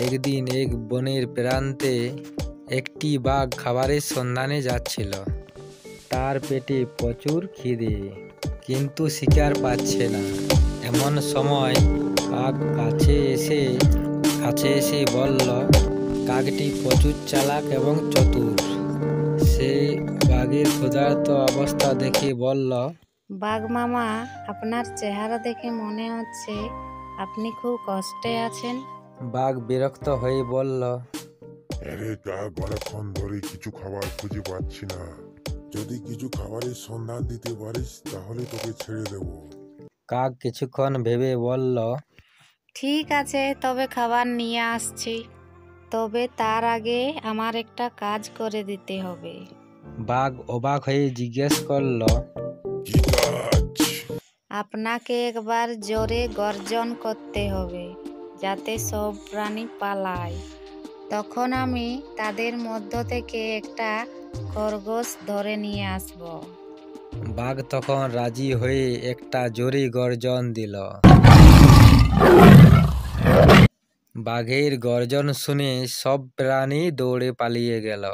একদিন এক বনের প্রান্তে একটি বাঘ খাবারের সন্ধানে যাচ্ছিল। তার পেটে প্রচুর খিদে, কিন্তু শিকার পাচ্ছে না। এমন সময় কাক কাছে এসে বলল, কাকটি প্রচুর চালাক এবং চতুর। সে বাঘের ক্ষুধার্ত অবস্থা দেখে বলল, বাঘ মামা, আপনার চেহারা দেখে মনে হচ্ছে আপনি খুব কষ্টে আছেন। বাঘ বিরক্ত হয়ে বলল, আরে কাক, অনেকক্ষণ ধরে কিছু খাবার খুঁজে পাচ্ছি না। যদি কিছু খাবারের সন্ধান দিতে পারিস তাহলে তোকে ছেড়ে দেব। কাক কিছুক্ষণ ভেবে বলল, ঠিক আছে, তবে খাবার নিয়ে আসছি। তবে তার আগে আমার একটা কাজ করে দিতে হবে। বাঘ অবাক হয়ে জিজ্ঞেস করল, কি কাজ? আপনাকে একবার জোরে গর্জন করতে হবে, যাতে সব প্রাণী পালায়। তখন আমি তাদের মধ্য থেকে একটা খরগোশ ধরে নিয়ে আসব। বাঘ তখন রাজি হয়ে একটা জোরে গর্জন দিল। বাঘের গর্জন শুনে সব প্রাণী দৌড়ে পালিয়ে গেল,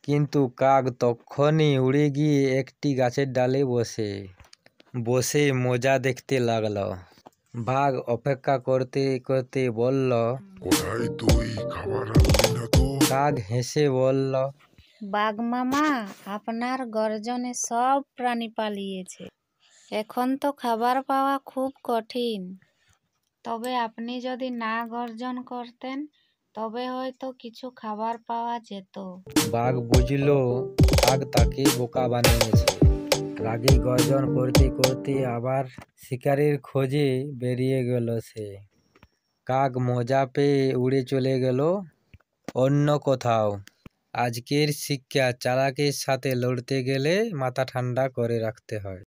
কিন্তু কাক তখনই উড়ে গিয়ে একটি গাছের ডালে বসে মজা দেখতে লাগলো। বাঘ অপেক্ষা করতে করতে বলল, কোথায় তুই? খাবার আনলি না তো? কাক হেসে বলল, বাঘ মামা, আপনার গর্জনে সব প্রাণী পালিয়েছে। এখন তো খাবার পাওয়া খুব কঠিন। তবে আপনি যদি না গর্জন করতেন, তবে হয়তো কিছু খাবার পাওয়া যেত। বাঘ বুঝলো কাক তাকে বোকা বানিয়েছে। রাগে গর্জন করতে করতে আবার শিকারের খোঁজে বেরিয়ে গেল সে। কাক মজা পেয়ে উড়ে চলে গেল অন্য কোথাও। আজকের শিক্ষা, চালাকের সাথে লড়তে গেলে মাথা ঠান্ডা করে রাখতে হয়।